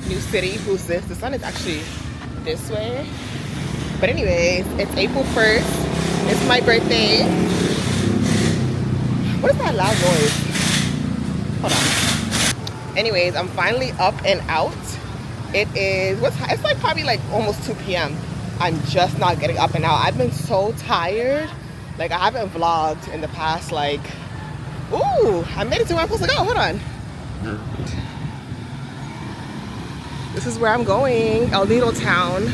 New city. Who's this? The sun is actually this way. But anyways, it's April 1st. It's my birthday. What is that loud noise? Hold on. Anyways, I'm finally up and out. It is, it's like probably like almost 2 p.m. I'm just not getting up and out. I've been so tired. Like I haven't vlogged in the past like, ooh, I made it to where I'm supposed to go. Hold on. This is where I'm going, El Nido town.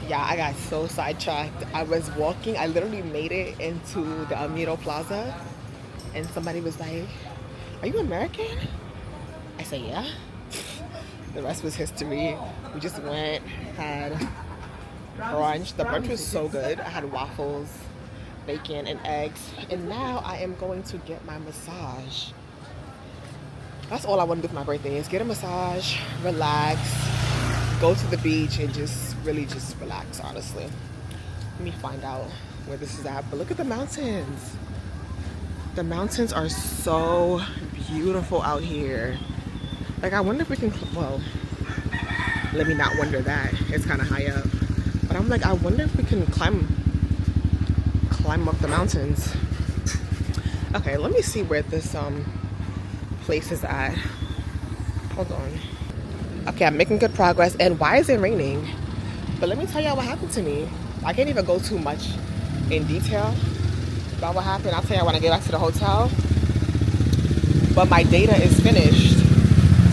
Yeah, I got so sidetracked. I was walking, I literally made it into the Nido Plaza and somebody was like, "Are you American?" I said, "Yeah." The rest was history. We just went, had brunch. The brunch was so good. I had waffles, bacon, and eggs. And now I am going to get my massage. That's all I want to do for my birthday is get a massage, relax, go to the beach, and just really just relax, honestly. Let me find out where this is at. But look at the mountains. The mountains are so beautiful out here. Like, I wonder if we can, well, let me not wonder that. It's kind of high up. But I'm like, I wonder if we can climb up the mountains. Okay, let me see where this place is at. Hold on. Okay, I'm making good progress. And why is it raining? But let me tell y'all what happened to me. I can't even go too much in detail about what happened. I'll tell y'all when I get back to the hotel. But my data is finished.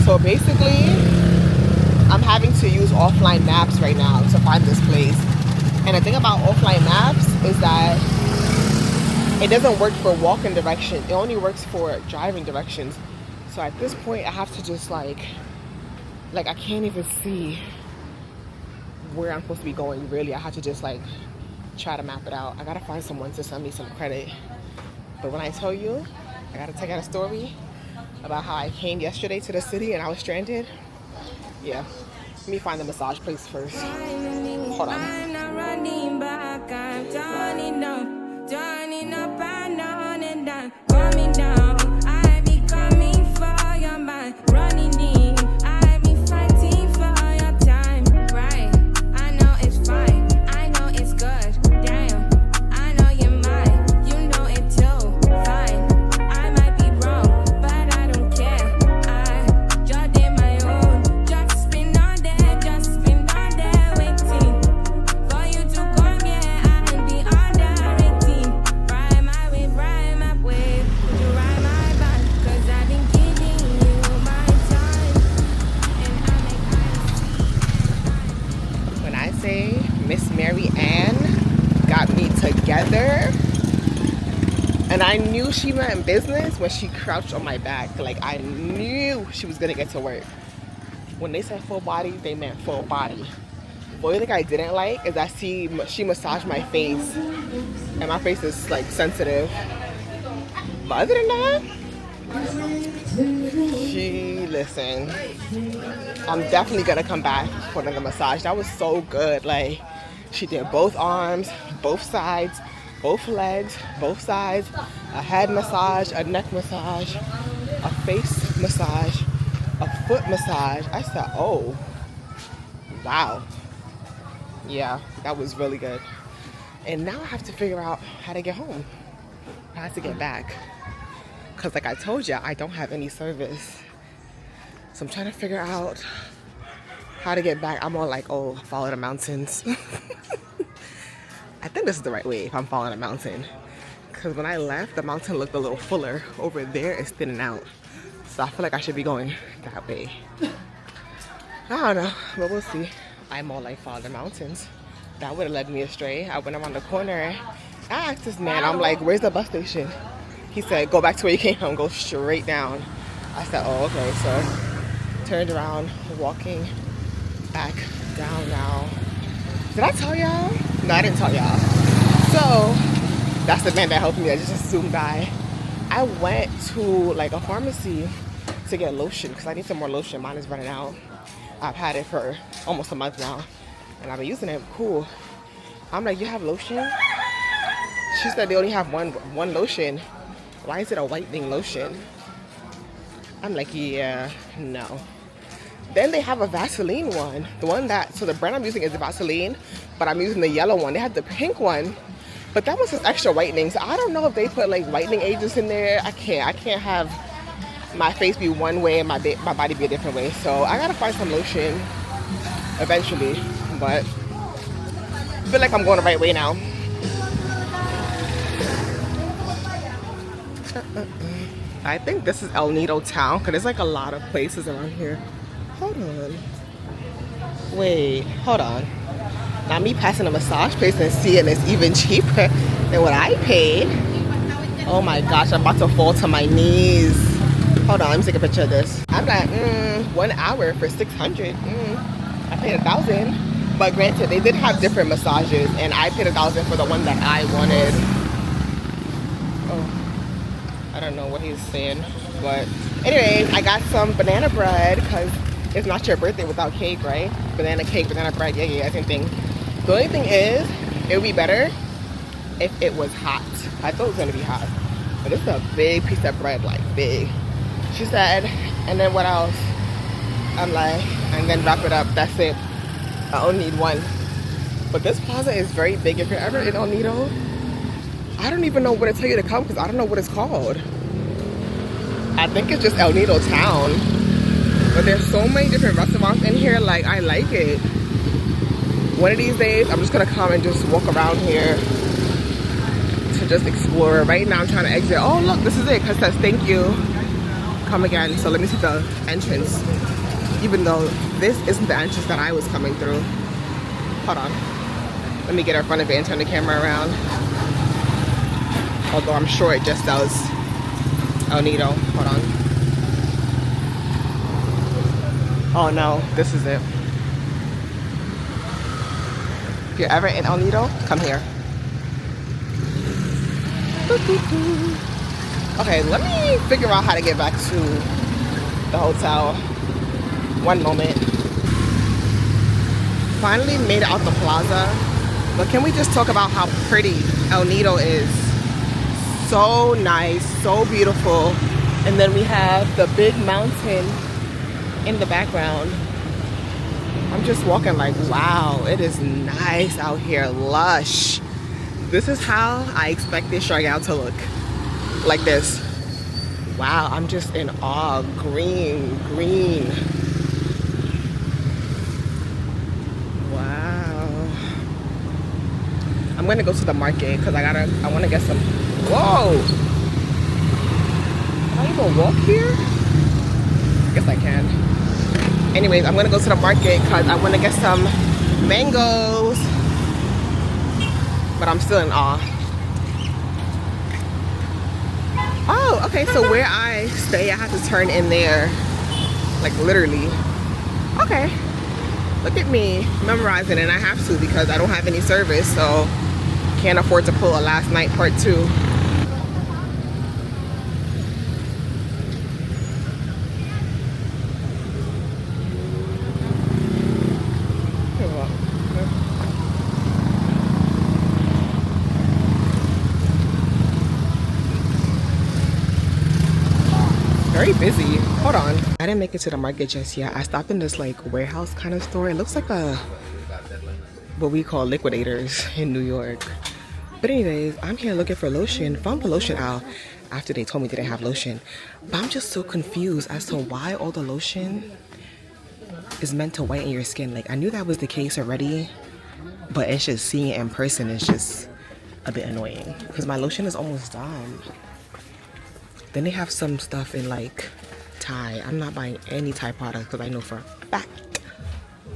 So basically, I'm having to use offline maps right now to find this place. And the thing about offline maps is that it doesn't work for walking direction. It only works for driving directions. So at this point, I have to just like I can't even see where I'm supposed to be going, really. I have to just like try to map it out. I gotta find someone to send me some credit. But when I tell you, I gotta tell you a story about how I came yesterday to the city and I was stranded. Yeah, let me find the massage place first. Hold on. And I knew she meant business when she crouched on my back. Like, I knew she was gonna get to work. When they said full body, they meant full body. The only thing I didn't like is that she massaged my face, and my face is like sensitive. But other than that, listen, I'm definitely gonna come back for another massage. That was so good. Like, she did both arms, both sides, both legs, both sides, a head massage, a neck massage, a face massage, a foot massage. I said, oh, wow. Yeah, that was really good. And now I have to figure out how to get home. I have to get back. Because like I told you, I don't have any service. So I'm trying to figure out how to get back. I'm all like, oh, follow the mountains. I think this is the right way if I'm following a mountain. Because when I left, the mountain looked a little fuller. Over there, it's thinning out. So I feel like I should be going that way. I don't know, but we'll see. I'm all like, follow the mountains. That would have led me astray. I went around the corner. I asked this man, I'm like, where's the bus station? He said, go back to where you came from, go straight down. I said, oh, okay. So turned around, walking back down now. Did I tell y'all? No, I didn't tell y'all. So that's the man that helped me. I just zoomed by. I went to like a pharmacy to get lotion because I need some more lotion. Mine is running out. I've had it for almost a month now and I've been using it. Cool. I'm like, you have lotion? She said they only have one lotion. Why is it a whitening lotion? I'm like, yeah, no. Then they have a Vaseline one. The one that, so the brand I'm using is the Vaseline, but I'm using the yellow one. They have the pink one, but that was just extra whitening. So I don't know if they put like whitening agents in there. I can't have my face be one way and my body be a different way. So I gotta find some lotion eventually, but I feel like I'm going the right way now. I think this is El Nido town because there's like a lot of places around here. Hold on. Wait, hold on. Now me passing a massage place and seeing it's even cheaper than what I paid. Oh my gosh, I'm about to fall to my knees. Hold on, let me take a picture of this. I'm like, 1 hour for 600. I paid 1,000. But granted, they did have different massages and I paid 1,000 for the one that I wanted. Oh. I don't know what he's saying, but anyway, I got some banana bread because it's not your birthday without cake, right? Banana cake, banana bread, yeah, same thing. The only thing is, it would be better if it was hot. I thought it was gonna be hot, but it's a big piece of bread, like big. She said, and then what else? I'm like, and then wrap it up, that's it. I only need one. But this plaza is very big. If you're ever in El Nido, I don't even know where to tell you to come because I don't know what it's called. I think it's just El Nido town. But there's so many different restaurants in here, like I like it. One of these days, I'm just gonna come and just walk around here to just explore. Right now I'm trying to exit. Oh look, this is it, because it says thank you. Come again. So let me see the entrance. Even though this isn't the entrance that I was coming through. Hold on. Let me get in front of it and turn the camera around. Although I'm sure it just does El Nido. Hold on. Oh no, this is it. If you're ever in El Nido, come here. Okay, let me figure out how to get back to the hotel. One moment. Finally made it out the plaza. But can we just talk about how pretty El Nido is? So nice, so beautiful. And then we have the big mountain in the background. I'm just walking like, wow, it is nice out here, lush. This is how I expected Sharjah to look, like this. Wow, I'm just in awe. Green, green. Wow. I'm gonna go to the market because I want to get some. Whoa! Can I even walk here? I guess I can. Anyways, I'm gonna go to the market because I want to get some mangoes. But I'm still in awe. Oh, okay, so where I stay, I have to turn in there. Like literally. Okay. Look at me memorizing, and I have to because I don't have any service, so can't afford to pull a last night part 2. Very busy. Hold on. I didn't make it to the market just yet. I stopped in this like warehouse kind of store. It looks like a what we call liquidators in New York. But anyways, I'm here looking for lotion. Found the lotion aisle after they told me they didn't have lotion. But I'm just so confused as to why all the lotion is meant to whiten your skin. Like I knew that was the case already, but it's just seeing it in person is just a bit annoying because my lotion is almost done. Then they have some stuff in like Thai. I'm not buying any Thai products because I know for a fact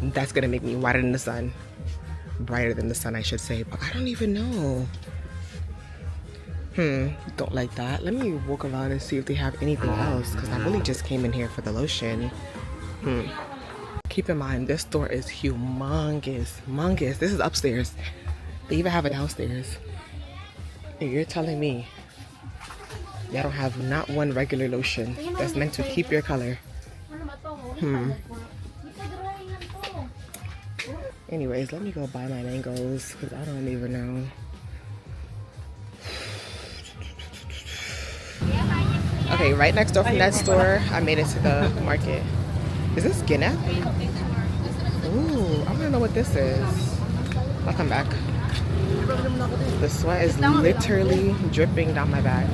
that's gonna make me whiter than the sun. Brighter than the sun, I should say. But I don't even know. Don't like that. Let me walk around and see if they have anything else because I really just came in here for the lotion. Keep in mind, this store is humongous. Humongous. This is upstairs. They even have it downstairs. And you're telling me y'all don't have not one regular lotion that's meant to keep your color. Anyways, let me go buy my mangoes because I don't even know. Okay, right next door from that store, I made it to the market. Is this Guinea? Ooh, I want to know what this is. I'll come back. The sweat is literally dripping down my back.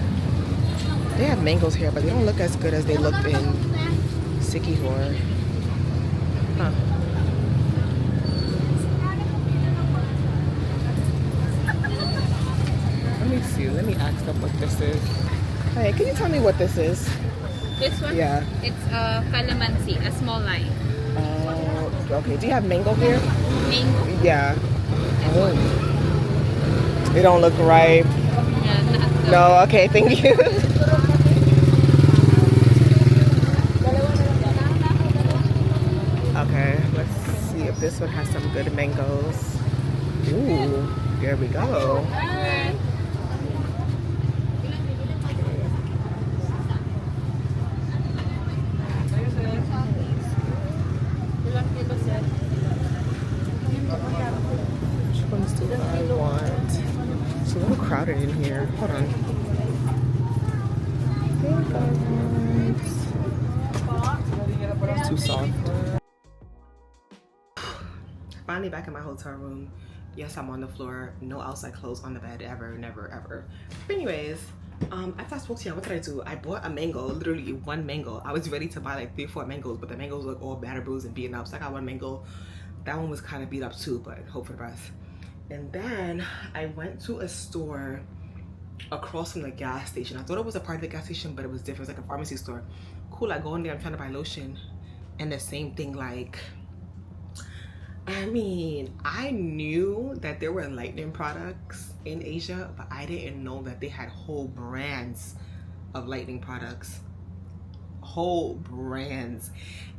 They have mangoes here, but they don't look as good as they looked in Sikihor. Huh. Let me see. Let me ask them what this is. Hey, can you tell me what this is? This one? Yeah. It's calamansi, a small lime. Okay. Do you have mango here? Mango? Yeah. Oh. They don't look ripe. Yeah, not good. No, okay, thank you. Okay, let's see if this one has some good mangoes. Ooh, there we go. Which ones do I want? It's a little crowded in here. Hold on. It's too soft. Finally back in my hotel room. Yes, I'm on the floor. No outside clothes on the bed ever, never, ever. But anyways, after I spoke to you, what did I do? I bought a mango, literally one mango. I was ready to buy like 3 or 4 mangoes, but the mangoes look all battered, bruised, and beaten up. So I got one mango. That one was kind of beat up too, but hope for the best. And then I went to a store across from the gas station. I thought it was a part of the gas station, but it was different. It was like a pharmacy store. Cool, I go in there, I'm trying to buy lotion, and the same thing, like, I mean, I knew that there were lightning products in Asia, but I didn't know that they had whole brands of lightning products. Whole brands.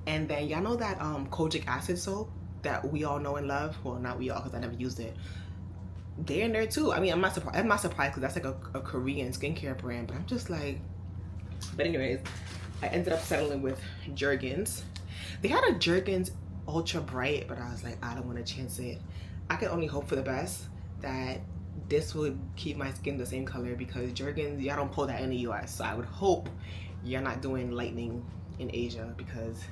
And then y'all know that kojic acid soap that we all know and love? Well, not we all, because I never used it. They're in there too. I mean, I'm not surprised because that's like a Korean skincare brand, but I'm just like, but anyways, I ended up settling with Jergens. They had a Jergens Ultra Bright, but I was like, I don't want to chance it. I can only hope for the best that this would keep my skin the same color, because Jergens, y'all don't pull that in the US. So I would hope you're not doing lightning in Asia, because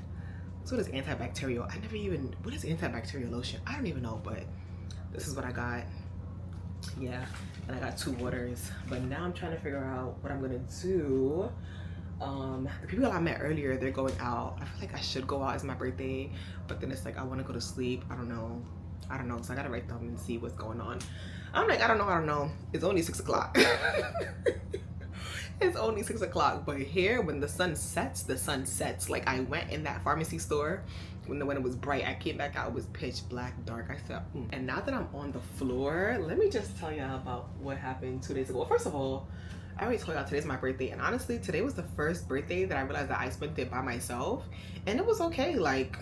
so what is antibacterial? I never even, what is antibacterial lotion? I don't even know, but this is what I got. Yeah, and I got 2 waters, but now I'm trying to figure out what I'm gonna do. The people I met earlier, they're going out. I feel like I should go out. It's my birthday, but then it's like I want to go to sleep. I don't know, so I gotta write them and see what's going on. I'm like, I don't know. It's only 6 o'clock. It's only 6 o'clock, but here when the sun sets, the sun sets. Like, I went in that pharmacy store when it was bright. I came back out, it was pitch black, dark. I said, And now that I'm on the floor, let me just tell y'all about what happened 2 days ago. Well, first of all, I already told y'all today's my birthday, and honestly, today was the first birthday that I realized that I spent it by myself, and it was okay. Like,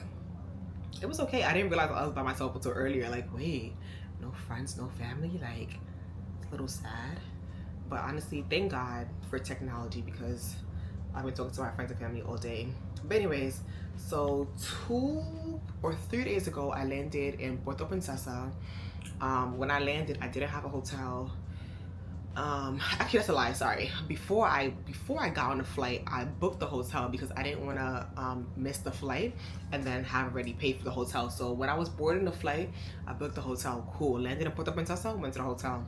it was okay. I didn't realize I was by myself until earlier. Like, wait, no friends, no family. Like, it's a little sad. But honestly, thank God for technology, because I've been talking to my friends and family all day. But anyways, so 2 or 3 days ago, I landed in Puerto Princesa. When I landed, I didn't have a hotel. Actually, that's a lie, sorry. Before I got on the flight, I booked the hotel because I didn't want to miss the flight and then have already paid for the hotel. So when I was boarding the flight, I booked the hotel. Cool. Landed in Puerto Princesa, went to the hotel.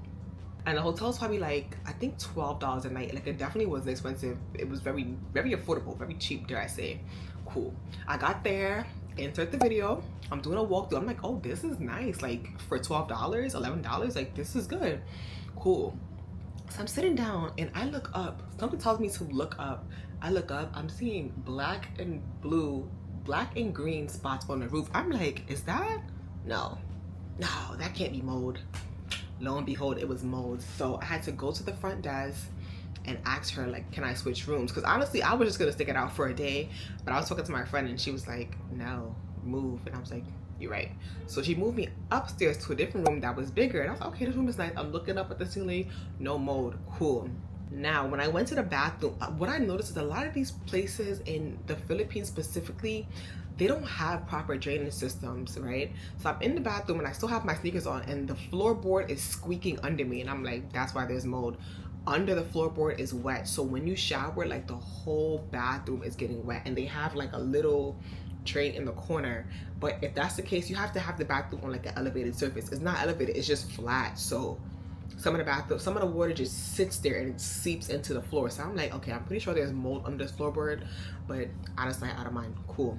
And the hotel's probably like, I think $12 a night. Like, it definitely wasn't expensive. It was very, very affordable, very cheap, dare I say. Cool. I got there, insert the video. I'm doing a walkthrough. I'm like, oh, this is nice. Like, for $12, $11, like, this is good. Cool. So I'm sitting down and I look up. Something tells me to look up. I look up, I'm seeing black and green spots on the roof. I'm like, is that? No, that can't be mold. Lo and behold, it was mold. So I had to go to the front desk and ask her, like, can I switch rooms? Because honestly, I was just gonna stick it out for a day. But I was talking to my friend and she was like, no, move. And I was like, you're right. So she moved me upstairs to a different room that was bigger. And I was like, okay, this room is nice. I'm looking up at the ceiling, no mold, cool. Now, when I went to the bathroom, what I noticed is a lot of these places in the Philippines specifically, they don't have proper drainage systems, right? So I'm in the bathroom and I still have my sneakers on, and the floorboard is squeaking under me, and I'm like, that's why there's mold. Under the floorboard is wet, so when you shower, like the whole bathroom is getting wet, and they have like a little drain in the corner. But if that's the case, you have to have the bathroom on like an elevated surface. It's not elevated, it's just flat. So some of the water just sits there and it seeps into the floor. So I'm like, okay, I'm pretty sure there's mold under this floorboard, but out of sight, out of mind. Cool.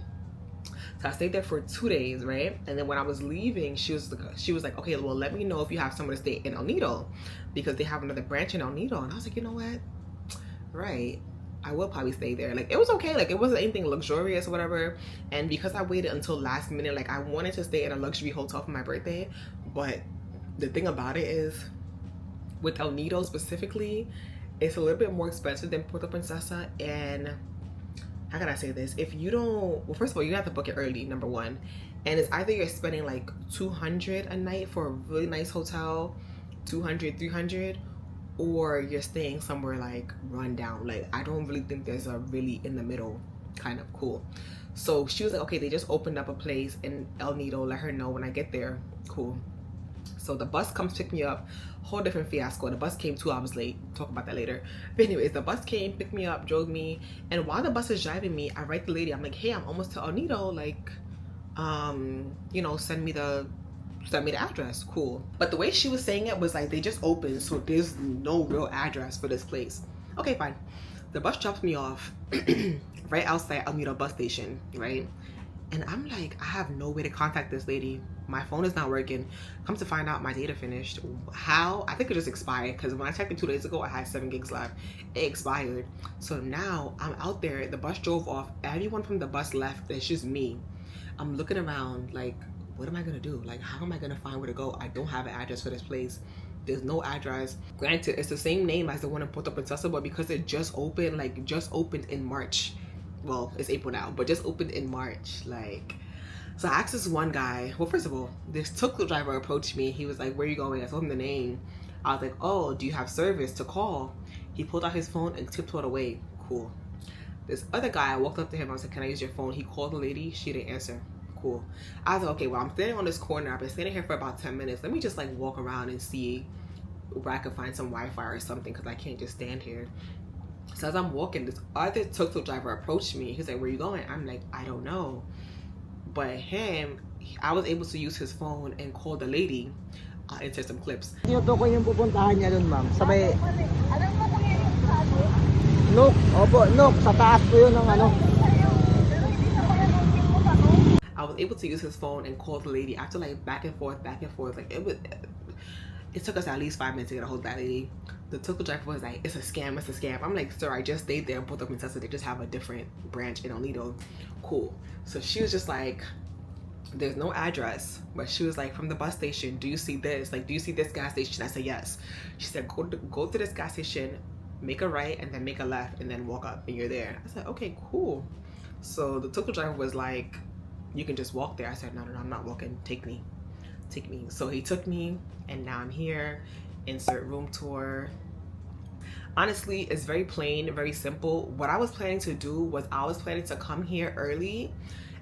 So I stayed there for 2 days, right? And then when I was leaving, she was like, okay, well, let me know if you have somewhere to stay in El Nido, because they have another branch in El Nido. And I was like, you know what? Right. I will probably stay there. Like, it was okay. Like, it wasn't anything luxurious or whatever. And because I waited until last minute, like, I wanted to stay in a luxury hotel for my birthday. But the thing about it is, with El Nido specifically, it's a little bit more expensive than Puerto Princesa. And how can I say this? If you don't, well, first of all, you have to book it early, number one. And it's either you're spending like $200 a night for a really nice hotel, 200, 300, or you're staying somewhere like run down. Like, I don't really think there's a really in the middle kind of cool. So she was like, okay, they just opened up a place in El Nido, let her know when I get there. Cool. So the bus comes pick me up, whole different fiasco. The bus came 2 hours late. Talk about that later. But anyways, the bus came, picked me up, drove me, and while the bus is driving me, I write the lady, I'm like, hey, I'm almost to El Nido, like, you know, send me the address. Cool. But the way she was saying it was like, they just opened, so there's no real address for this place. Okay, fine. The bus drops me off right outside El Nido bus station, right? And I'm like, I have no way to contact this lady. My phone is not working. Come to find out, my data finished. How? I think it just expired, because when I checked it 2 days ago, I had 7 gigs left. It expired. So now I'm out there. The bus drove off. Everyone from the bus left. It's just me. I'm looking around like, what am I gonna do? Like, how am I gonna find where to go? I don't have an address for this place. There's no address. Granted, it's the same name as the one in Puerto Princesa, but because it just opened, like just opened in March. Well, it's April now, but just opened in March. Like, so I asked this one guy. Well, first of all, this tuk-tuk driver approached me. He was like, where are you going? I told him the name. I was like, oh, do you have service to call? He pulled out his phone and tiptoed away. Cool. This other guy, I walked up to him. I was like, can I use your phone? He called the lady. She didn't answer. Cool. I was like, okay, well, I'm standing on this corner. I've been standing here for about 10 minutes. Let me just like walk around and see where I could find some Wi-Fi or something, because I can't just stand here. So as I'm walking, this other tuk-tuk driver approached me. He's like, where are you going? I'm like, I don't know. But him, I was able to use his phone and call the lady. I'll insert some clips. Tinutukoy yung pupuntahan niya dun, ma'am. Sabay, Nook, opo, Nook, sa taas po yun ng ano. I was able to use his phone and call the lady after like back and forth. Like, it took us at least 5 minutes to get a hold of that lady. The tuk-tuk driver was like, it's a scam. I'm like, sir, I just stayed there in Puerto Princesa. They just have a different branch in El Nido. Cool. So she was just like, there's no address. But she was like, from the bus station, do you see this? Like, do you see this gas station? I said, yes. She said, go to this gas station, make a right, and then make a left, and then walk up, and you're there. I said, okay, cool. So the tuk-tuk driver was like, you can just walk there. I said, no, I'm not walking. Take me. So he took me, and now I'm here. Insert room tour. Honestly, it's very plain, very simple. What I was planning to do was I was planning to come here early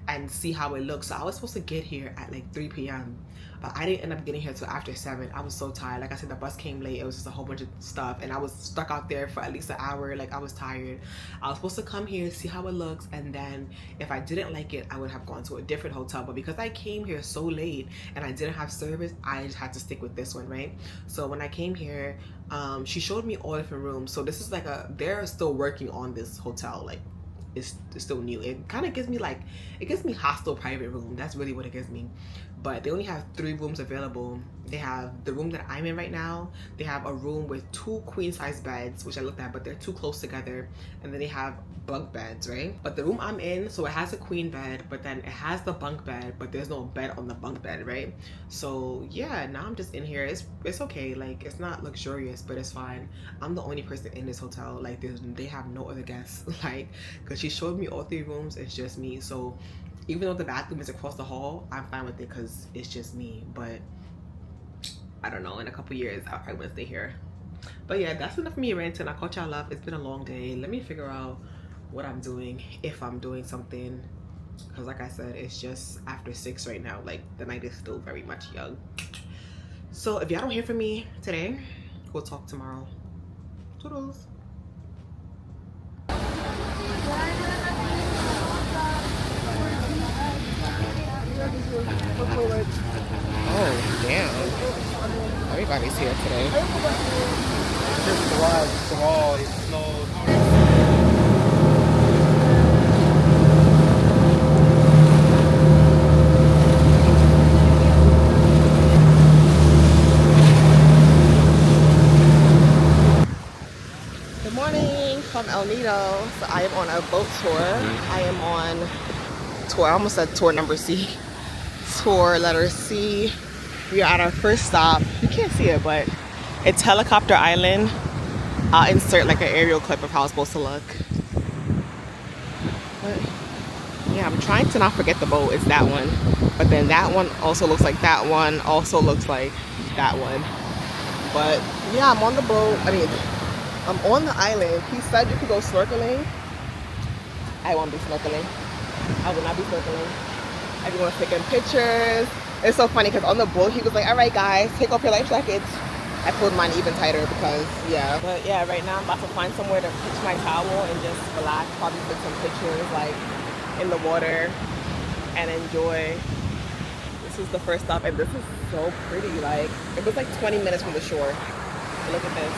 and see how it looks. So I was supposed to get here at like 3 p.m. but I didn't end up getting here till after 7. I was so tired. Like I said, the bus came late. It was just a whole bunch of stuff, and I was stuck out there for at least an hour. Like, I was tired. I was supposed to come here, see how it looks, and then if I didn't like it, I would have gone to a different hotel. But because I came here so late and I didn't have service, I just had to stick with this one, right? So when I came here, she showed me all different rooms. So this is like they're still working on this hotel. Like, it's still new. It kind of gives me like, it gives me hostel private room. That's really what it gives me. But they only have 3 rooms available. They have the room that I'm in right now. They have a room with 2 queen size beds, which I looked at, but they're too close together. And then they have bunk beds, right? But the room I'm in, so it has a queen bed, but then it has the bunk bed, but there's no bed on the bunk bed, right? So yeah, now I'm just in here. It's okay. Like, it's not luxurious, but it's fine. I'm the only person in this hotel. Like, they have no other guests. Like, because she showed me all 3 rooms, it's just me. So even though the bathroom is across the hall, I'm fine with it because it's just me. But I don't know, in a couple years, I probably want to stay here. But yeah, that's enough of me ranting. I caught y'all up. It's been a long day. Let me figure out what I'm doing, if I'm doing something. because like I said, it's just after 6 right now. Like the night is still very much young. So if y'all don't hear from me today, we'll talk tomorrow. Toodles. Oh damn, everybody's here today. Good morning from El Nido. So I am on a boat tour. I am on tour, I almost said tour number C. Tour letter C. We are at our first stop. You can't see it, but it's Helicopter Island. I'll insert like an aerial clip of how it's supposed to look. But yeah, I'm trying to not forget the boat. It's that one. But then that one also looks like that one. Also looks like that one. But yeah, I'm on the boat. I mean, I'm on the island. He said you could go snorkeling. I won't be snorkeling. I will not be snorkeling. Everyone's taking pictures. It's so funny because on the boat he was like, all right guys, take off your life jackets. I pulled mine even tighter because yeah. But yeah, right now I'm about to find somewhere to pitch my towel and just relax, probably take some pictures like in the water and enjoy. This is the first stop and this is so pretty. Like it was like 20 minutes from the shore. Look at this.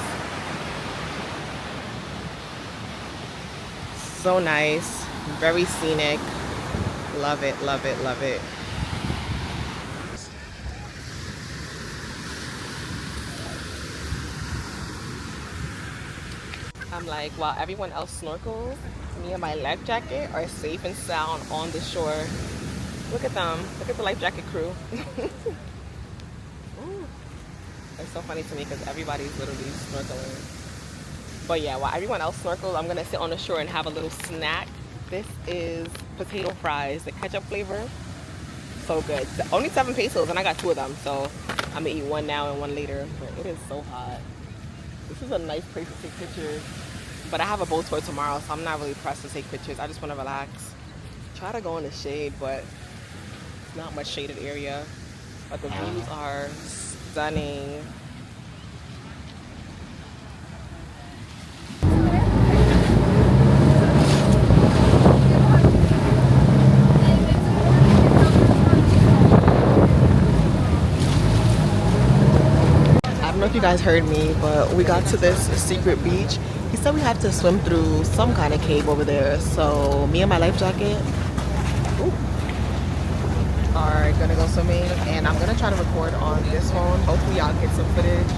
So nice, very scenic. Love it, love it, love it. I'm like, while everyone else snorkels, me and my life jacket are safe and sound on the shore. Look at them. Look at the life jacket crew. Ooh. It's so funny to me because everybody's literally snorkeling. But yeah, while everyone else snorkels, I'm gonna sit on the shore and have a little snack. This is potato fries, the ketchup flavor. So good. Only 7 pesos and I got 2 of them. So I'm gonna eat one now and one later. But it is so hot. This is a nice place to take pictures. But I have a boat tour tomorrow, so I'm not really pressed to take pictures. I just want to relax. Try to go in the shade, but it's not much shaded area. But the views are stunning. I don't know if you guys heard me, but we got to this secret beach. He said we had to swim through some kind of cave over there. So me and my life jacket are gonna go swimming, and I'm gonna try to record on this phone. Hopefully y'all get some footage.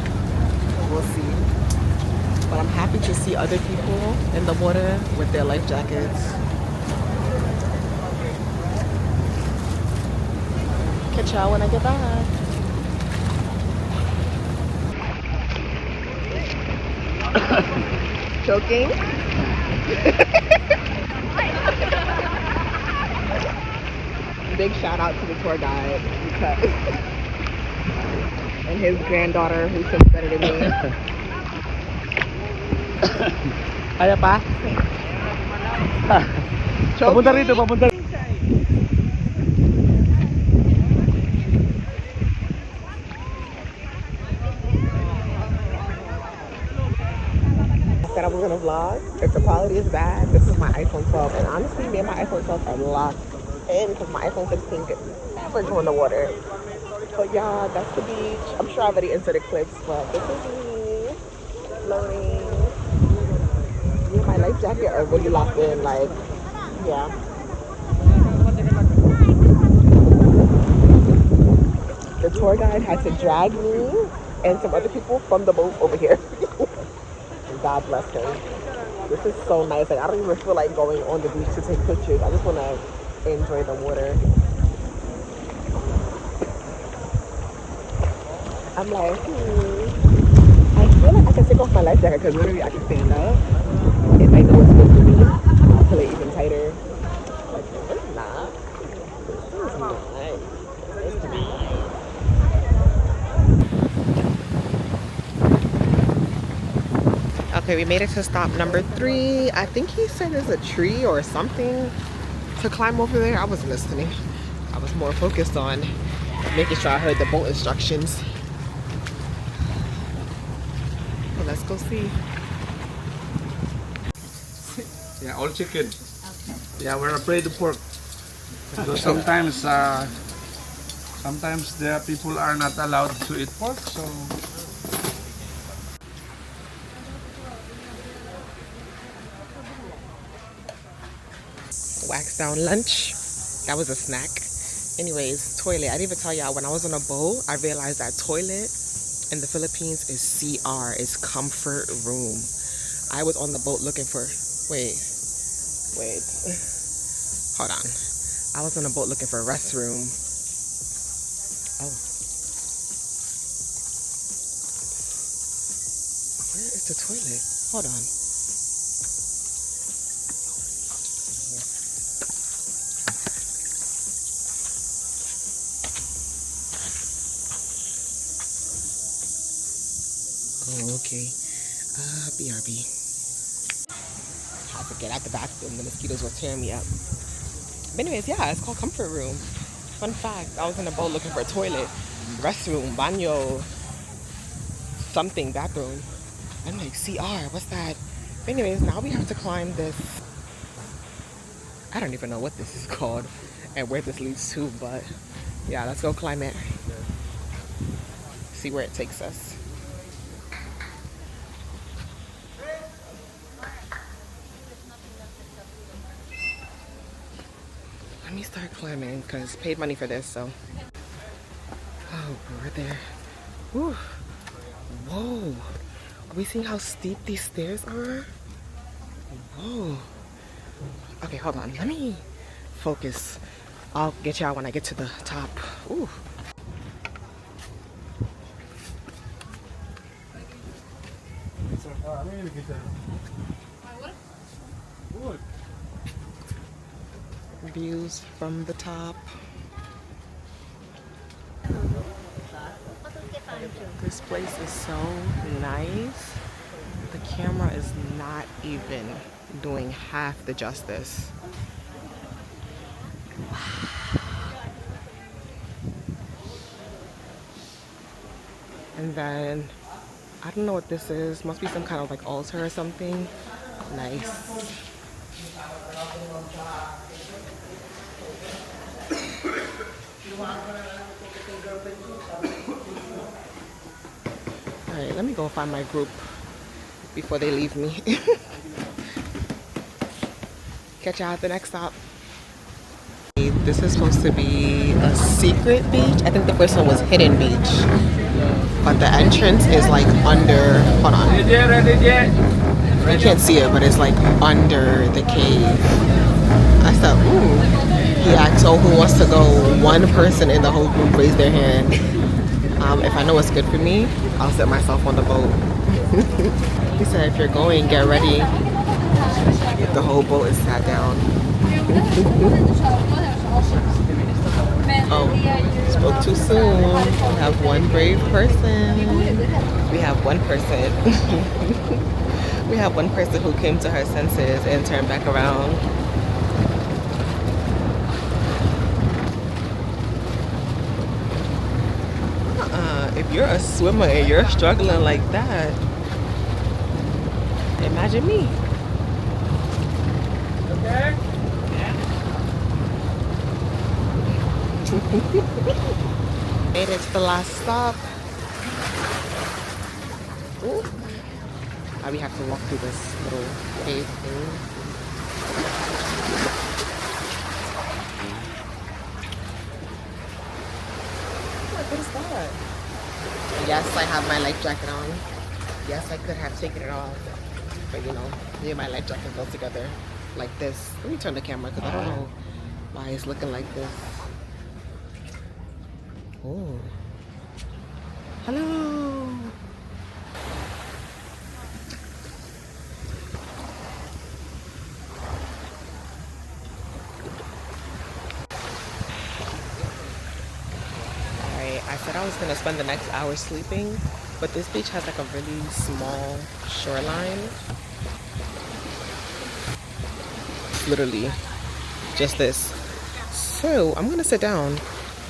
We'll see. But I'm happy to see other people in the water with their life jackets. Catch y'all when I get back. Joking. Big shout out to the tour guide because and his granddaughter who swims better than me. Kaya pa? Papunta rito, papunta. That I was gonna vlog. If the quality is bad, this is my iPhone 12, and honestly, me and my iPhone 12 are locked in because my iPhone 16 could never go in the water. But yeah, that's the beach. I'm sure I've already inserted clips, but this is me floating. Me and my life jacket are really locked in. Like, yeah. The tour guide had to drag me and some other people from the boat over here. God bless him. This is so nice. Like I don't even feel like going on the beach to take pictures. I just want to enjoy the water. I'm like, I feel like I can take off my life jacket because literally I can stand up. If I know it's good for me, I'll pull it even tighter. Like, it's not. It's not. It's not. Okay, we made it to stop number 3. I think he said there's a tree or something to climb over there, I wasn't listening. I was more focused on making sure I heard the boat instructions. Well, let's go see. Yeah, all chicken. Yeah, we're afraid of pork. So sometimes the people are not allowed to eat pork, so Wax down lunch. That was a snack. Anyways, toilet. I didn't even tell y'all, when I was on a boat, I realized that toilet in the Philippines is CR, is comfort room. I was on the boat looking for, wait, hold on. I was on a boat looking for a restroom. Oh. Where is the toilet? Hold on. Oh, okay. BRB. I had to get out the bathroom. The mosquitoes were tearing me up. But anyways, yeah, it's called comfort room. Fun fact, I was in a boat looking for a toilet, restroom, baño, something, bathroom. I'm like, CR, what's that? But anyways, now we have to climb this. I don't even know what this is called and where this leads to, but yeah, let's go climb it. See where it takes us. Let me start climbing because paid money for this, so. Oh, we're there. Whew. Whoa. Are we seeing how steep these stairs are? Whoa. Okay, hold on. Let me focus. I'll get y'all when I get to the top. Ooh. Views from the top. This place is so nice. The camera is not even doing half the justice. And then, I don't know what this is. Must be some kind of like altar or something. Nice. Alright, let me go find my group before they leave me. Catch y'all at the next stop. This is supposed to be a secret beach. I think the first one was hidden beach. But the entrance is like under, hold on. You can't see it, but it's like under the cave. I thought, ooh. He asked, oh, who wants to go? One person in the whole group raised their hand. If I know what's good for me, I'll set myself on the boat. He said, if you're going, get ready. The whole boat is sat down. Oh, spoke too soon. We have one brave person. We have one person. We have one person who came to her senses and turned back around. If you're a swimmer and you're struggling like that, imagine me. Okay. Made it to the last stop. Ooh. Now we have to walk through this little cave thing. What is that? Yes, I have my life jacket on. Yes, I could have taken it off. But you know, me and my life jacket go together like this. Let me turn the camera because I don't know why it's looking like this. Oh. Hello. I said I was gonna spend the next hour sleeping, but this beach has like a really small shoreline. Literally just this. So I'm gonna sit down.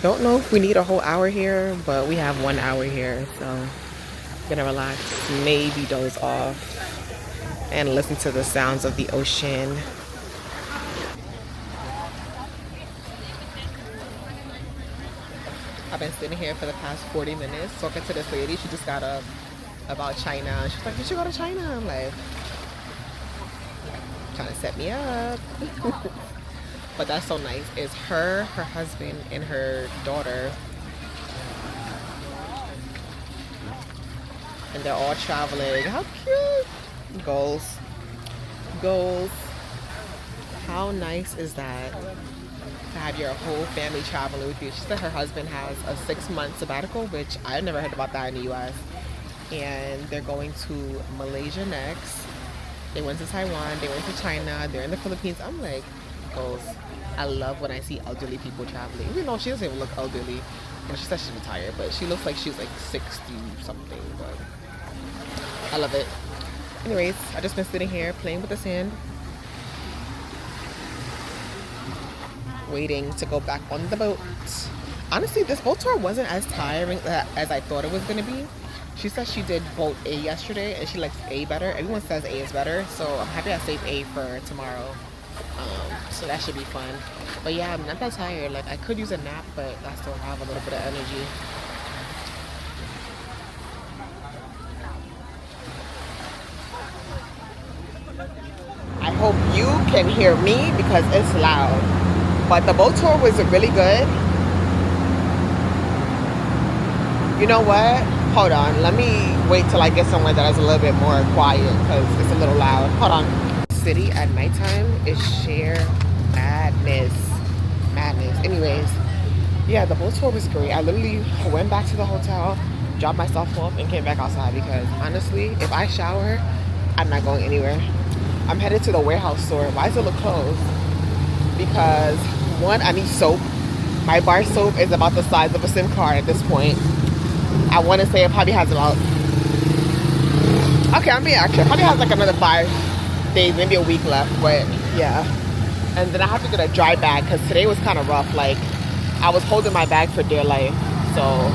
Don't know if we need a whole hour here, but we have 1 hour here, so I'm gonna relax, maybe doze off, and listen to the sounds of the ocean. I've been sitting here for the past 40 minutes talking to this lady. She just got up about China. She's like, you should go to China. I'm like, trying to set me up. But that's so nice. It's her husband, and her daughter. And they're all traveling. How cute. Goals. Goals. How nice is that? To have your whole family traveling with you. She said her husband has a 6-month sabbatical, which I've never heard about that in the US. And they're going to Malaysia next. They went to Taiwan, they went to China, they're in the Philippines. I'm like, goals. I love when I see elderly people traveling. Even though she doesn't even look elderly. And she said she's retired, but she looks like she's like 60 something. But I love it. Anyways, I just been sitting here playing with the sand, waiting to go back on the boat. Honestly, this boat tour wasn't as tiring as I thought it was going to be. She said she did boat A yesterday and she likes A better. Everyone says A is better, so I'm happy I saved A for tomorrow. So that should be fun. But yeah, I'm not that tired. Like, I could use a nap, but I still have a little bit of energy. I hope you can hear me because it's loud. But the boat tour was really good. You know what? Hold on. Let me wait till I get somewhere that is a little bit more quiet because it's a little loud. Hold on. City at nighttime is sheer madness. Madness. Anyways, yeah, the boat tour was great. I literally went back to the hotel, dropped myself off, and came back outside because honestly, if I shower, I'm not going anywhere. I'm headed to the warehouse store. Why does it look closed? Because one, I need soap. My bar soap is about the size of a SIM card at this point. I want to say it probably has about, okay, I'm being accurate. It probably has like another 5 days, maybe a week left, but yeah. And then I have to get a dry bag because today was kind of rough. Like, I was holding my bag for dear life, so. I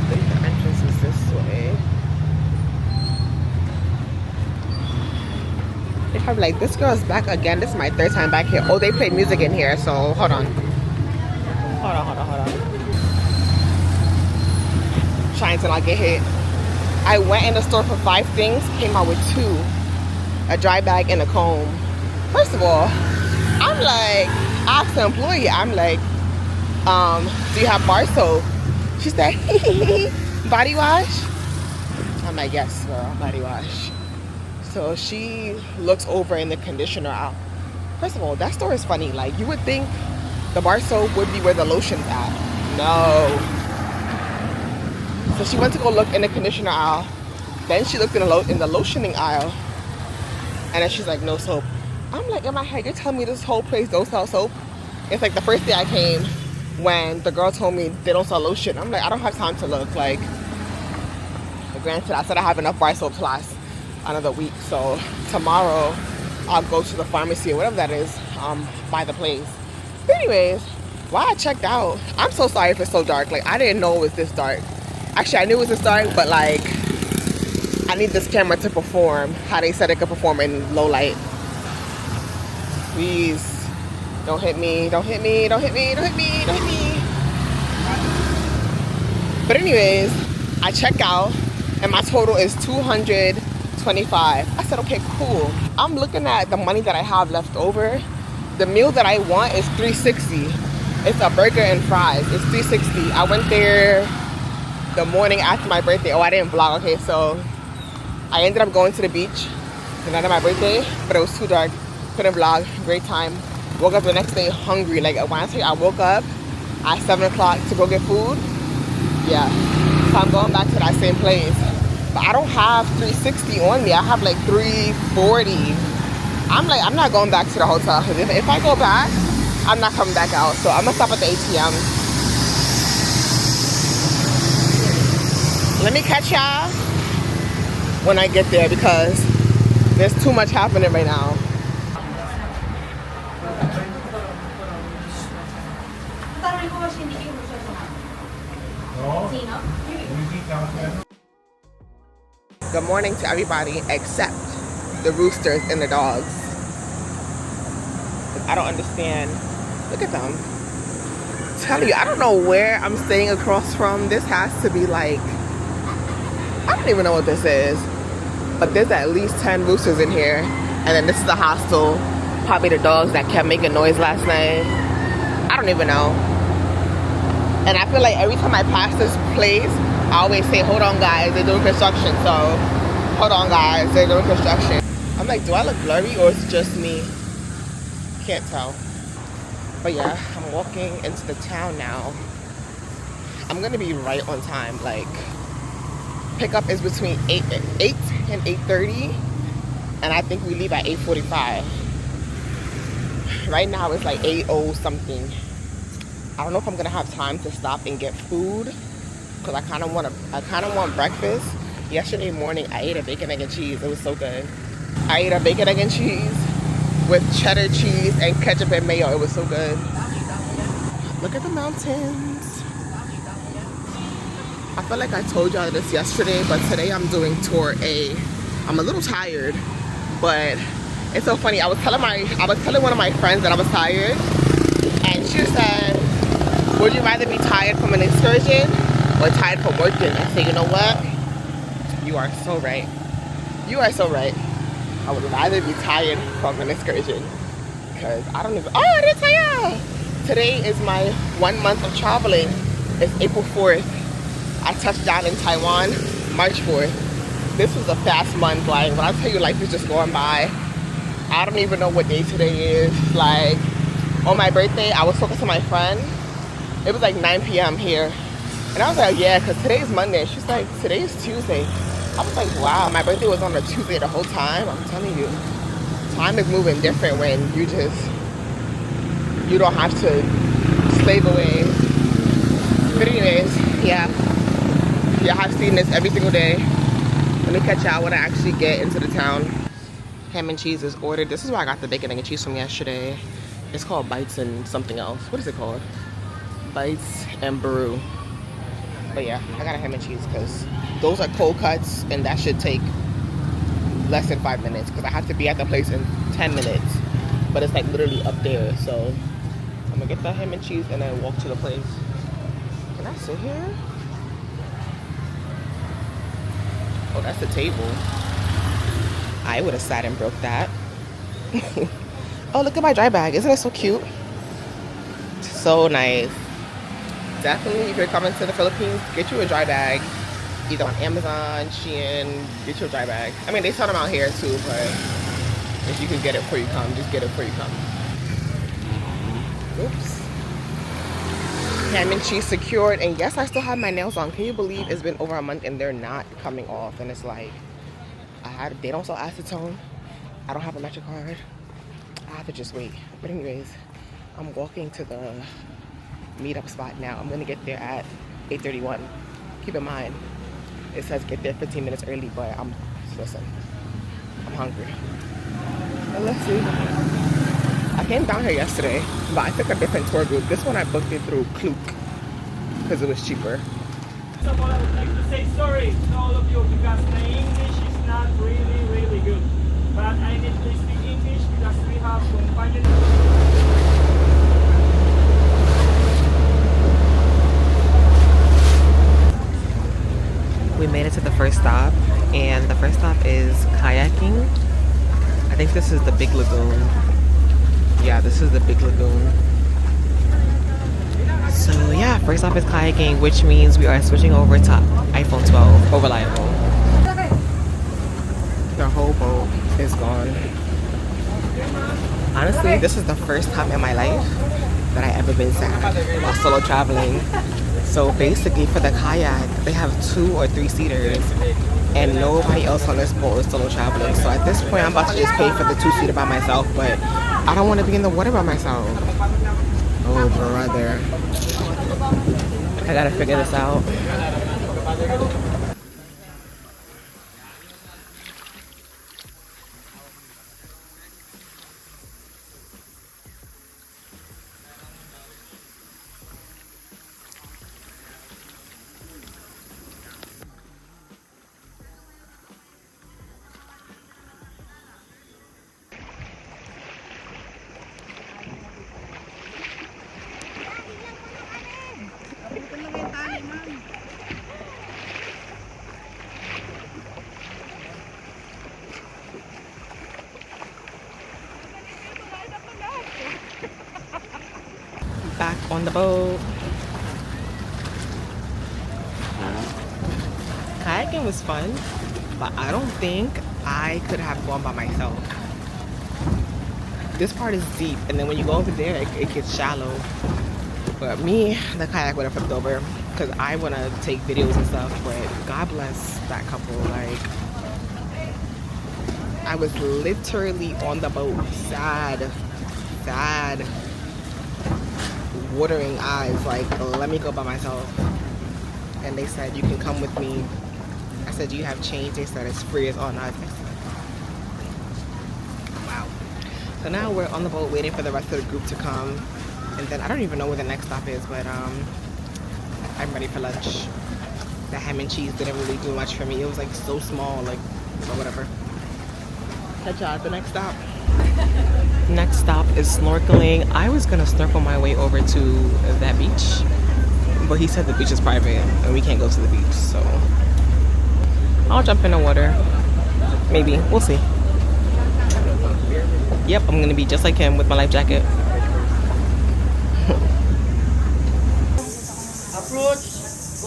think the entrance is this way. They're probably like, this girl's back again. This is my 3rd time back here. Oh, they play music in here, so hold on. Hold on. Trying to not get hit. I went in the store for 5 things, came out with 2. A dry bag and a comb. First of all, I'm like, I asked the employee, I'm like, do you have bar soap? She said, body wash? I'm like, yes, girl, body wash. So she looks over in the conditioner aisle. First of all, that store is funny. Like, you would think the bar soap would be where the lotion's at. No. So she went to go look in the conditioner aisle. Then she looked in the lotioning aisle. And then she's like, no soap. I'm like, in my head, you're telling me this whole place don't sell soap? It's like the first day I came when the girl told me they don't sell lotion. I'm like, I don't have time to look. Like, granted, I said I have enough bar soap to last another week. So tomorrow I'll go to the pharmacy or whatever that is, by the place. But anyways, while I checked out, I'm so sorry if it's so dark. Like, I didn't know it was this dark. Actually, I knew it was this dark, but like, I need this camera to perform how they said it could perform in low light. Please, don't hit me, don't hit me, don't hit me, don't hit me, don't hit me. But anyways, I check out and my total is $225. I said, okay, cool. I'm looking at the money that I have left over. The meal that I want is $360. It's a burger and fries. It's $360. I went there the morning after my birthday. Oh, I didn't vlog. Okay, so I ended up going to the beach the night of my birthday, but it was too dark. Couldn't vlog. Great time. Woke up the next day hungry. Like, when I say I woke up at 7 o'clock to go get food, yeah. So I'm going back to that same place. But I don't have $360 on me. I have like $340. I'm like, I'm not going back to the hotel. If I go back, I'm not coming back out. So I'm gonna stop at the ATM. Let me catch y'all when I get there because there's too much happening right now. Nino. Good morning to everybody except the roosters and the dogs. I don't understand. Look at them. Tell you, I don't know where I'm staying across from. This has to be like, I don't even know what this is. But there's at least 10 roosters in here. And then this is the hostel. Probably the dogs that kept making noise last night. I don't even know. And I feel like every time I pass this place, I always say, hold on guys, they're doing construction. So, hold on guys, they're doing construction. I'm like, do I look blurry or is it just me? Can't tell. But yeah, I'm walking into the town now. I'm gonna be right on time. Like, pickup is between 8 and 8:30. And I think we leave at 8:45. Right now it's like 8:00 something. I don't know if I'm gonna have time to stop and get food because I kind of want breakfast. Yesterday morning I ate a bacon, egg, and cheese. It was so good. I ate a bacon, egg, and cheese with cheddar cheese and ketchup and mayo. It was so good. Look at the mountains. I feel like I told y'all this yesterday, but today I'm doing tour A. I'm a little tired, but it's so funny. I was telling one of my friends that I was tired, and she said, would you rather be tired from an excursion or tired from working? I said, you know what? You are so right. You are so right. I would rather be tired from an excursion because I don't even, oh, I didn't tell ya. Today is my 1 month of traveling. It's April 4th. I touched down in Taiwan, March 4th. This was a fast month. Like, when I tell you life is just going by, I don't even know what day today is. Like, on my birthday, I was talking to my friend. It was like 9 p.m. here. And I was like, yeah, because today's Monday. She's like, today's Tuesday. I was like, wow, my birthday was on a Tuesday the whole time. I'm telling you, time is moving different when you don't have to slave away. But anyways, yeah. Y'all have seen this every single day. Let me catch y'all when I actually get into the town. Ham and cheese is ordered. This is where I got the bacon, egg, and cheese from yesterday. It's called Bites and something else. What is it called? Bites and Brew. But yeah, I got a ham and cheese because those are cold cuts and that should take less than 5 minutes because I have to be at the place in 10 minutes. But it's like literally up there. So I'm gonna get the ham and cheese and then walk to the place. Can I sit here? Oh, that's the table. I would have sat and broke that. Oh, look at my dry bag. Isn't it so cute? So nice. Definitely, if you're coming to the Philippines, get you a dry bag. Either on Amazon, Shein, get you a dry bag. I mean, they sell them out here too, but if you can get it before you come, just get it before you come. Oops. Ham and cheese secured. And yes, I still have my nails on. Can you believe it's been over a month and they're not coming off? And it's like, they don't sell acetone. I don't have a MetroCard. I have to just wait. But anyways, I'm walking to the meetup spot now. I'm gonna get there at 8:31. Keep in mind, it says get there 15 minutes early, but listen, I'm hungry. But let's see. I came down here yesterday, but I took a different tour group. This one I booked it through Klook because it was cheaper. First of all, I would like to say sorry to all of you because my English is not really good. But I need to speak English because we have companion. We made it to the first stop, and the first stop is kayaking. I think this is the Big Lagoon. Yeah, this is the Big Lagoon. So yeah, first stop is kayaking, which means we are switching over to iPhone 12 over Reliable. The whole boat is gone. Honestly, this is the first time in my life that I ever been sad while solo traveling. So basically for the kayak, they have 2 or 3 seaters and nobody else on this boat is solo traveling. So at this point, I'm about to just pay for the 2-seater by myself, but I don't want to be in the water by myself. Oh, brother. I gotta figure this out. on the boat. Kayaking was fun, but I don't think I could have gone by myself. This part is deep, and then when you go over there, it gets shallow. But me, the kayak would have flipped over because I want to take videos and stuff. But God bless that couple. Like, I was literally on the boat, sad, watering eyes. Like, let me go by myself. And they said, you can come with me. I said, do you have change? They said, it's free as all night. Wow. So now we're on the boat waiting for the rest of the group to come. And then I don't even know where the next stop is, but I'm ready for lunch. The ham and cheese didn't really do much for me. It was like so small, like, but whatever. Catch y'all at the next stop. Next stop is snorkeling. I was gonna snorkel my way over to that beach, but he said the beach is private and we can't go to the beach, so I'll jump in the water. Maybe, we'll see. Yep, I'm gonna be just like him with my life jacket. Fruits,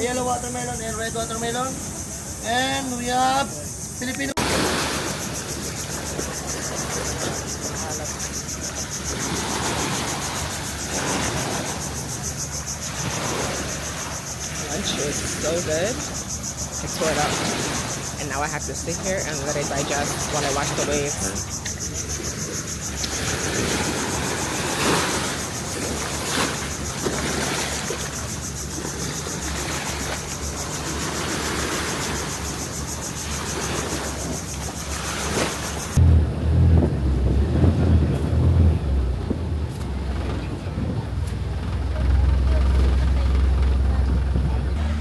yellow watermelon and red watermelon. And we have Filipino. Lunch is so good. I tore it up. And now I have to sit here and let it digest while I watch the waves.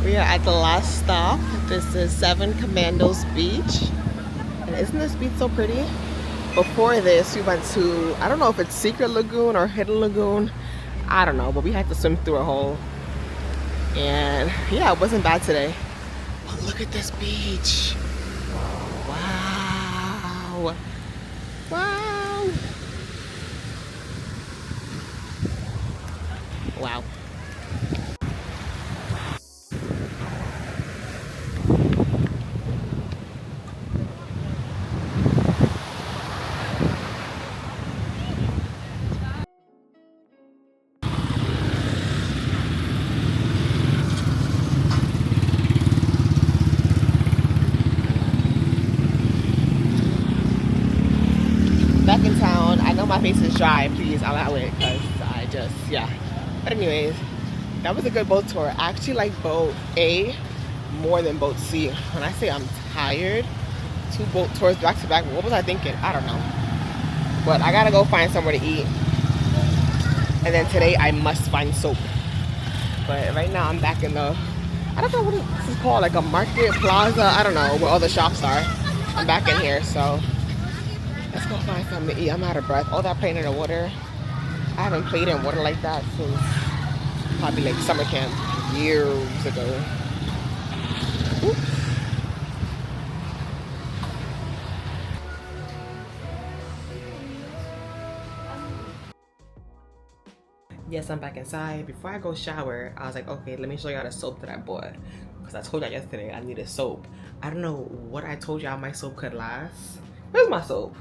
We are at the last stop. This is Seven Commandos Beach. And isn't this beach so pretty? Before this, we went to, I don't know if it's Secret Lagoon or Hidden Lagoon. I don't know, but we had to swim through a hole. And yeah, it wasn't bad today. But look at this beach. Wow. Wow. Wow. Back in town. I know my face is dry. Please allow it because I just, yeah. But anyways, that was a good boat tour. I actually like boat A more than boat C. When I say I'm tired, 2 boat tours back to back, what was I thinking? I don't know. But I gotta go find somewhere to eat. And then today I must find soap. But right now I'm back in the, I don't know what this is called, like a market plaza. I don't know where all the shops are. I'm back in here, so let's go find something to eat. I'm out of breath. All that playing in the water. I haven't played in water like that since probably like summer camp years ago. Oops. Yes, I'm back inside. Before I go shower, I was like, okay, let me show y'all the soap that I bought. Because I told y'all yesterday I needed soap. I don't know what I told y'all my soap could last. Where's my soap?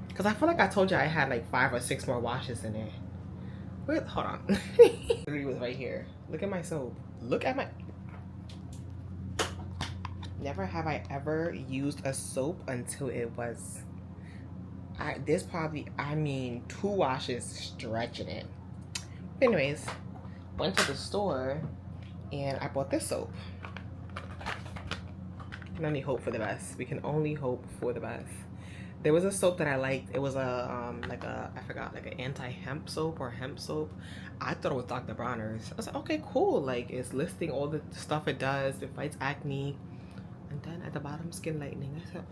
Because I feel like I told you I had like 5 or 6 more washes in it. Wait, hold on. It was right here. Look at my soap. Look at my... Never have I ever used a soap until it was... This probably, I mean, 2 washes stretching it. But anyways, went to the store and I bought this soap. We can only hope for the best. We can only hope for the best. There was a soap that I liked. It was a I forgot, like an anti-hemp soap or hemp soap. I thought it was Dr. Bronner's. I was like, okay, cool. Like, it's listing all the stuff it does. It fights acne. And then at the bottom, skin lightening. I said,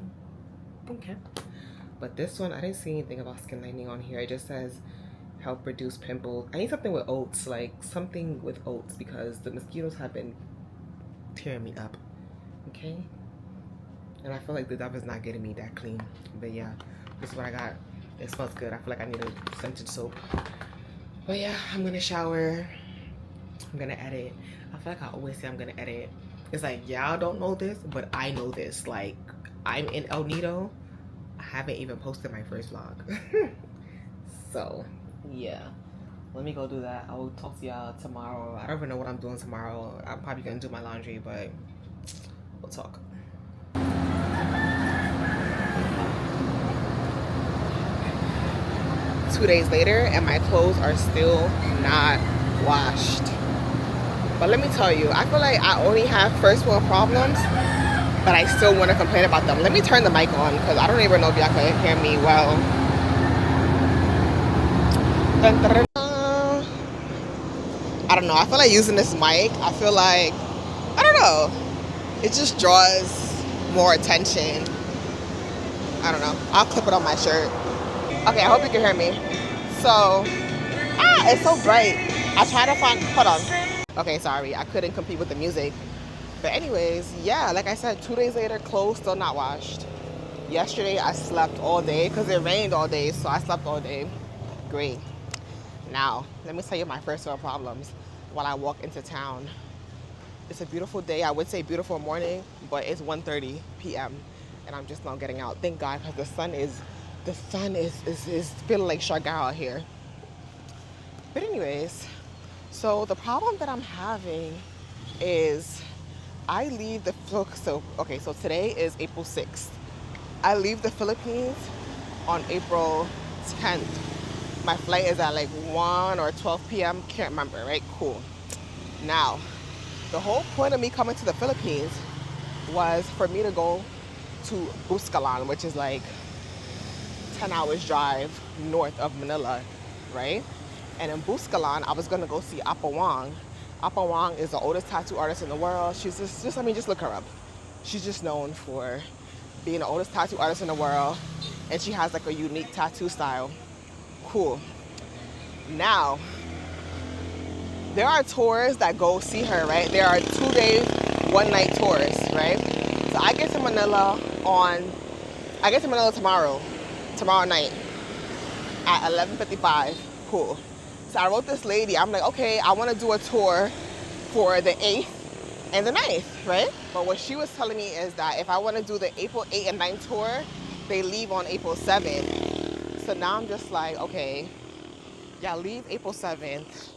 okay. But this one, I didn't see anything about skin lightening on here. It just says help reduce pimples. I need something with oats, like something with oats, because the mosquitoes have been tearing me up. Okay. And I feel like the Dove is not getting me that clean. But yeah, this is what I got. It smells good. I feel like I need a scented soap. But yeah, I'm gonna shower. I'm gonna edit. I feel like I always say I'm gonna edit. It's like y'all don't know this, but I know this. Like I'm in El Nido. I haven't even posted my first vlog. So yeah, let me go do that. I will talk to y'all tomorrow. I don't even know what I'm doing tomorrow. I'm probably gonna do my laundry, but we'll talk. 2 days later and my clothes are still not washed. But let me tell you, I feel like I only have first world problems, but I still want to complain about them. Let me turn the mic on because I don't even know if y'all can hear me well. Dun, dun, dun, dun. I don't know. I feel like using this mic, I feel like, I don't know. It just draws more attention. I don't know. I'll clip it on my shirt. Okay, I hope you can hear me. So, it's so bright. I try to find, hold on. Okay, sorry, I couldn't compete with the music. But anyways, yeah, like I said, 2 days later, clothes still not washed. Yesterday, I slept all day because it rained all day, so I slept all day. Great. Now, let me tell you my first world problems while I walk into town. It's a beautiful day. I would say beautiful morning, but it's 1:30 p.m. and I'm just not getting out. Thank God, because the sun is feeling like Shargar out here. But anyways, so the problem that I'm having is I leave the, so today is April 6th. I leave the Philippines on April 10th. My flight is at like 1 or 12 p.m. Can't remember, right? Cool. Now, the whole point of me coming to the Philippines was for me to go to Buscalan, which is like 10 hours drive north of Manila, right? And in Buscalan, I was gonna go see Apa Wong. Apa Wong is the oldest tattoo artist in the world. She's just look her up. She's just known for being the oldest tattoo artist in the world, and she has like a unique tattoo style. Cool. Now, there are tours that go see her, right? There are 2 days, 1 night tours, right? So I get to Manila tomorrow night at 11:55. Cool. So I wrote this lady, I'm like, okay, I want to do a tour for the 8th and the 9th, right? But what she was telling me is that if I want to do the April 8th and 9th tour, they leave on April 7th. So now I'm just like, okay, y'all leave April 7th.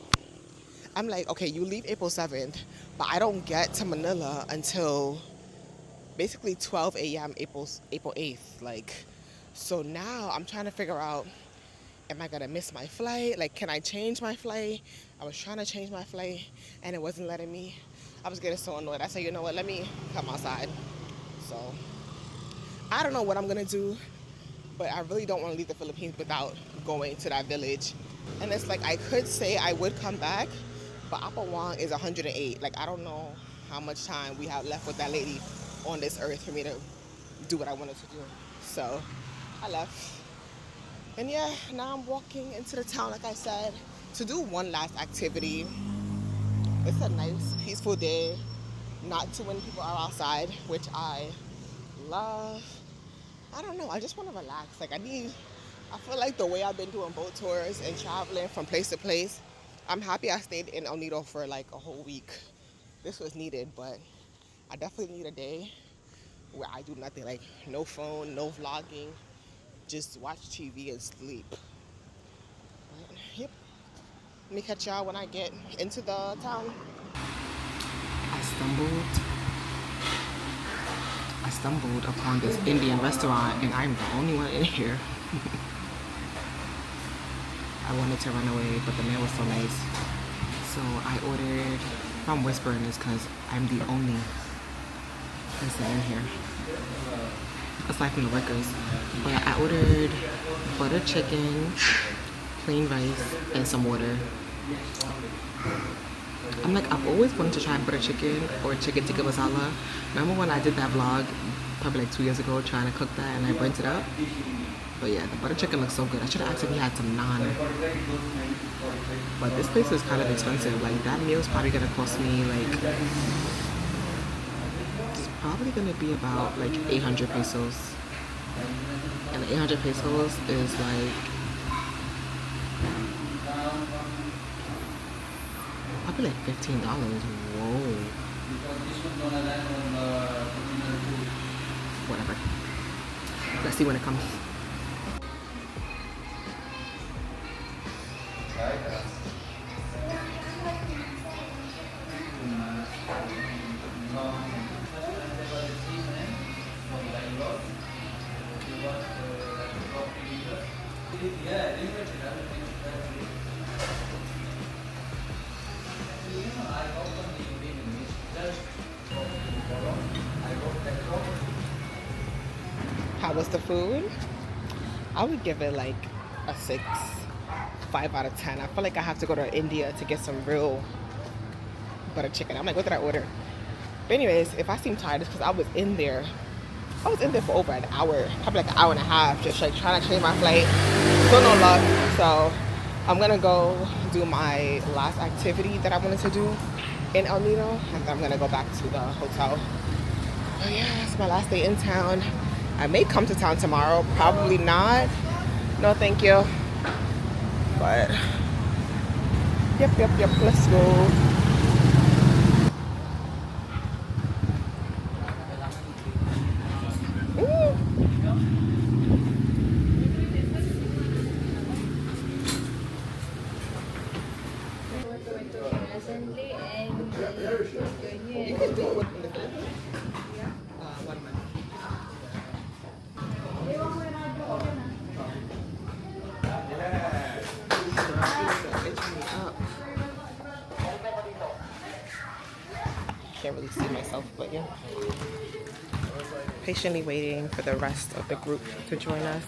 I'm like, okay, you leave April 7th, but I don't get to Manila until basically 12 a.m. April 8th. Like, so now I'm trying to figure out, am I gonna miss my flight? Like, can I change my flight? I was trying to change my flight and it wasn't letting me. I was getting so annoyed. I said, you know what, let me come outside. So I don't know what I'm gonna do, but I really don't want to leave the Philippines without going to that village. And it's like, I could say I would come back, but Apa Wong is 108. Like, I don't know how much time we have left with that lady on this earth for me to do what I wanted to do. So I left. And yeah, now I'm walking into the town, like I said, to do one last activity. It's a nice, peaceful day. Not too many people are outside, which I love. I don't know, I just want to relax. Like, I feel like the way I've been doing boat tours and traveling from place to place, I'm happy I stayed in El Nido for like a whole week. This was needed, but I definitely need a day where I do nothing, like no phone, no vlogging, just watch TV and sleep. But, yep. Let me catch y'all when I get into the town. I stumbled upon this Indian restaurant and I'm the only one in here. I wanted to run away, but the man was so nice. So I ordered, I'm whispering this because I'm the only person in here, aside from the workers. But I ordered butter chicken, plain rice, and some water. I'm like, I've always wanted to try butter chicken or chicken tikka masala. Remember when I did that vlog probably like 2 years ago trying to cook that and I burnt it up? But yeah, the butter chicken looks so good. I should have asked if he had some naan. But this place is kind of expensive. Like, that meal's probably gonna cost me like, it's probably gonna be about like 800 pesos. And 800 pesos is like I'll be like $15. Whoa. Whatever. Let's see when it comes. How was the food? I would give it like a 6, 5 out of 10. I feel like I have to go to India to get some real butter chicken. I'm like, what did I order? But anyways, if I seem tired, it's because I was in there for over an hour, probably like an hour and a half, just like trying to change my flight. Still no luck. So I'm gonna go do my last activity that I wanted to do in El Nido, and then I'm gonna go back to the hotel. Oh yeah, it's my last day in town. I may come to town tomorrow, probably not. No, thank you. But yep, let's go. You can do it with the 1 month. Itching me up. Can't really see myself, but yeah. Patiently waiting for the rest of the group to join us.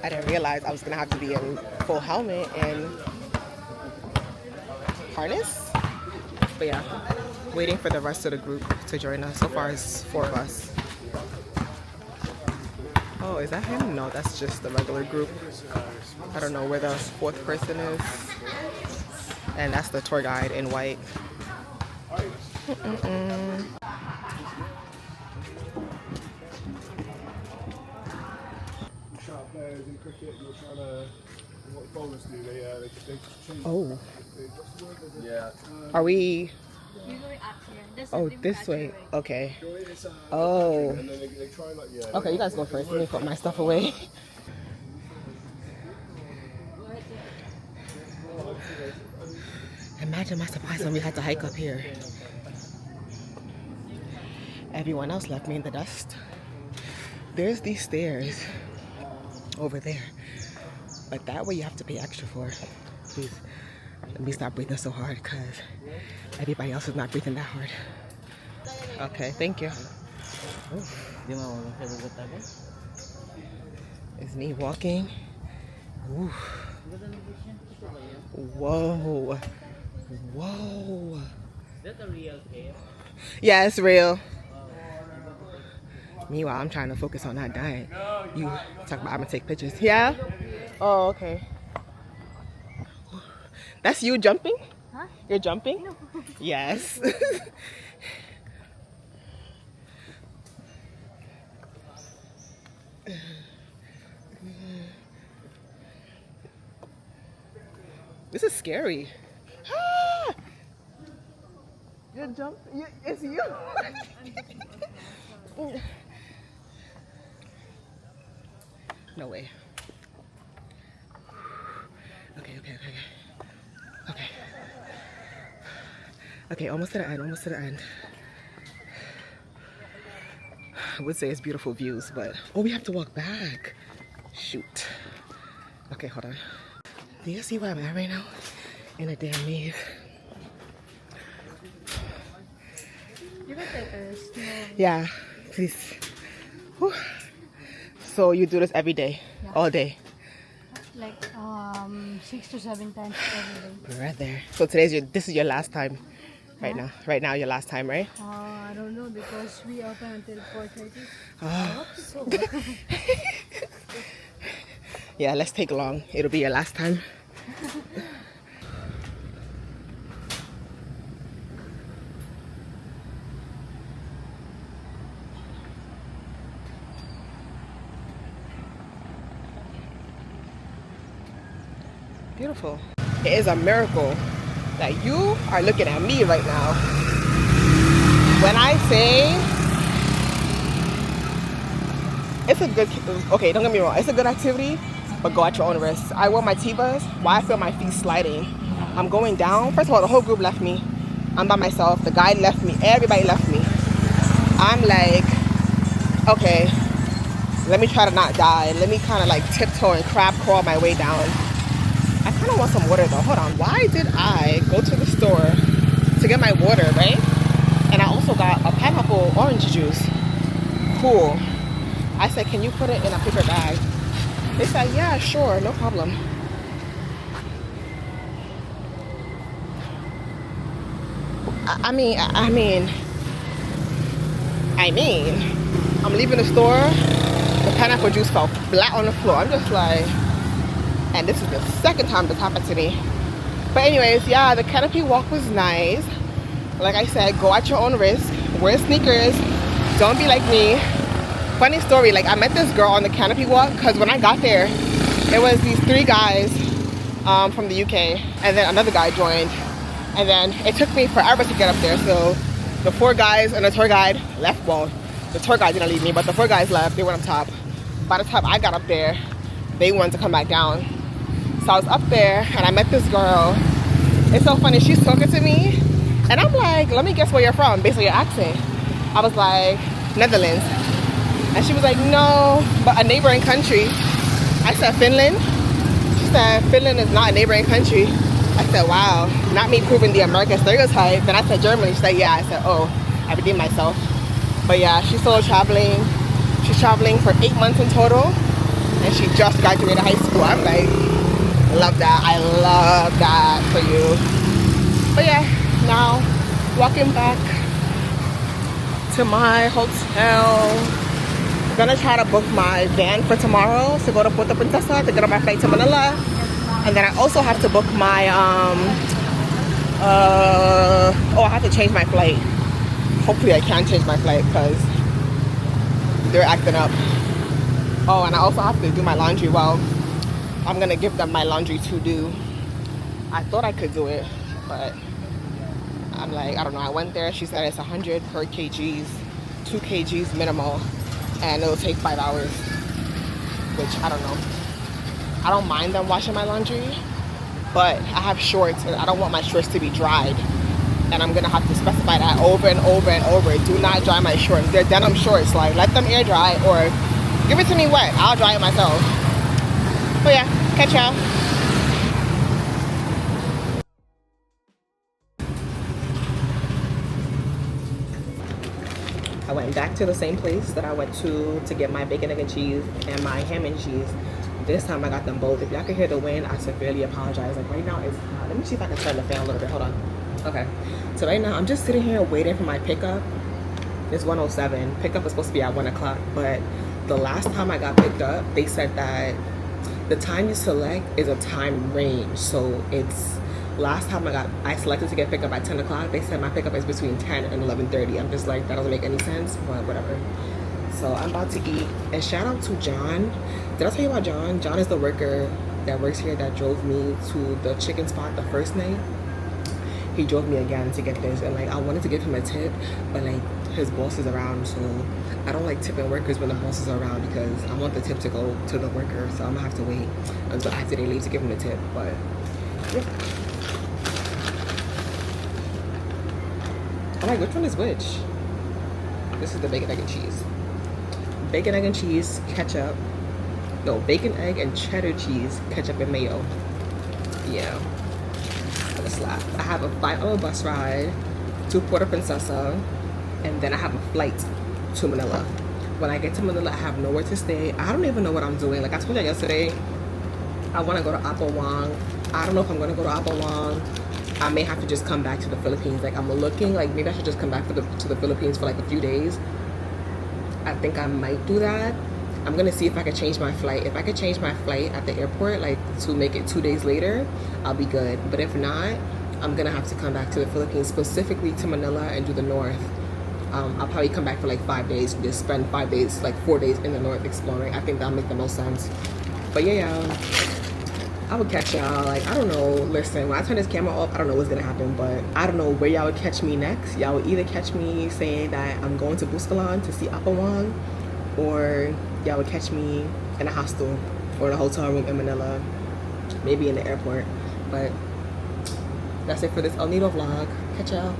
I didn't realize I was gonna have to be in full helmet and harness. But yeah, waiting for the rest of the group to join us. So far it's 4 of us. Oh, is that him? No, that's just the regular group. I don't know where the 4th person is. And that's the tour guide in white. Sharp players in cricket, you're trying to, what bowlers do, they change. Oh, Yeah. are we? Usually up here. Oh, this way. Okay. Oh. And then they try like, yeah. Okay, you guys go first. Let me put my stuff away. Imagine my surprise when we had to hike up here. Everyone else left me in the dust. There's these stairs over there. But that way you have to pay extra for. Please, let me stop breathing so hard because everybody else is not breathing that hard. Okay, thank you. Is me walking? Ooh. Whoa. Whoa. Is that a real cave? Yeah, it's real. Meanwhile, I'm trying to focus on not dying. You talk about I'm gonna take pictures. Yeah? Oh, okay. That's you jumping? Huh? You're jumping? No. Yes. This is scary. Ah! You jump. It's you. No way. Okay. Okay, almost to the end. I would say it's beautiful views, but oh, we have to walk back. Shoot. Okay, hold on. Do you see where I'm at right now? In a damn maze. You can take a small. Yeah, please. Whew. So you do this every day, Yeah. all day? Like 6 to 7 times every day. Right there. So this is your last time, right now. Right now, your last time, right? I don't know because we open until 4:30. Oh. So Yeah, let's take long. It'll be your last time. beautiful. It is a miracle that you are looking at me right now. When I say it's a good, okay, don't get me wrong, it's a good activity, but go at your own risk. I wore my Tevas. Why I feel my feet sliding. I'm going down. First of all, the whole group left me. I'm by myself. The guy left me. Everybody left me. I'm like, okay, let me try to not die. Let me kind of like tiptoe and crab crawl my way down. I kind of want some water though. Hold on. Why did I go to the store to get my water, right? And I also got a pineapple orange juice. Cool. I said, can you put it in a paper bag? They said, yeah, sure, no problem. I mean, I'm leaving the store, the pineapple juice fell flat on the floor. I'm just like, and this is the second time this happened to me. But anyways, yeah, the canopy walk was nice. Like I said, go at your own risk. Wear sneakers. Don't be like me. Funny story, like I met this girl on the canopy walk because when I got there, it was these 3 guys from the UK, and then another guy joined, and then it took me forever to get up there. So the 4 guys and the tour guide left. Well, the tour guide didn't leave me, but the 4 guys left. They went up top. By the time I got up there, they wanted to come back down. So I was up there and I met this girl. It's so funny, she's talking to me and I'm like, let me guess where you're from based on your accent. I was like, Netherlands. And she was like, no, but a neighboring country. I said, Finland? She said, Finland is not a neighboring country. I said, wow, not me proving the American stereotype. Then I said, Germany. She said, yeah. I said, oh, I redeemed myself. But yeah, she's solo traveling. She's traveling for 8 months in total. And she just graduated high school. I'm like, love that. I love that for you. But yeah, now walking back to my hotel. I'm gonna try to book my van for tomorrow to go to Puerto Princesa to get on my flight to Manila. And then I also have to book my I have to change my flight. Hopefully I can change my flight because they're acting up. Oh, and I also have to do my laundry. Well, I'm gonna give them my laundry to do. I thought I could do it, but I'm like, I don't know. I went there, she said it's 100 per kgs, 2 kgs minimal, and it'll take 5 hours, which I don't know. I don't mind them washing my laundry, but I have shorts and I don't want my shorts to be dried. And I'm gonna have to specify that over and over and over. Do not dry my shorts. They're denim shorts. Like, let them air dry or give it to me wet. I'll dry it myself. But yeah, catch y'all. I went back to the same place that I went to get my bacon, egg, and cheese and my ham and cheese. This time I got them both. If y'all can hear the wind, I severely apologize. Like right now it's hot. Let me see if I can turn the fan a little bit. Hold on. Okay. So right now I'm just sitting here waiting for my pickup. It's 1:07. Pickup is supposed to be at 1 o'clock, but the last time I got picked up, they said that the time you select is a time range. So it's last time I selected to get picked up at 10 o'clock. They said my pickup is between 10 and 11:30. I'm just like, that doesn't make any sense, but whatever. So I'm about to eat. And shout out to John. Did I tell you about John? John is the worker that works here that drove me to the chicken spot the first night. He drove me again to get this, and like I wanted to give him a tip, but like his boss is around, so I don't like tipping workers when the boss is around because I want the tip to go to the worker. So I'm gonna have to wait until after they leave to give him the tip. But yeah. I'm like, which one is which? This is the bacon, egg, and cheese. Bacon, egg, and cheese, ketchup. No, bacon, egg, and cheddar cheese, ketchup, and mayo. Yeah. For the slap. I have a 5-hour bus ride to Puerto Princesa, and then I have a flight to Manila. When I get to Manila, I have nowhere to stay. I don't even know what I'm doing. Like I told you yesterday, I want to go to Apawang. I don't know if I'm going to go to Apawang. I may have to just come back to the Philippines. Like I'm looking, like maybe I should just come back to the Philippines for like a few days. I think I might do that. I'm gonna see if I can change my flight. If I could change my flight at the airport, like to make it 2 days later, I'll be good. But if not, I'm gonna have to come back to the Philippines, specifically to Manila and do the north. I'll probably come back for like 5 days, just spend 5 days, like 4 days in the north exploring. I think that'll make the most sense. But yeah, I would catch y'all. Like, I don't know. Listen, when I turn this camera off, I don't know what's gonna happen, but I don't know where y'all would catch me next. Y'all would either catch me saying that I'm going to Buscalan to see Apawang, or y'all would catch me in a hostel or in a hotel room in Manila, maybe in the airport. But that's it for this El Nido vlog. Catch y'all.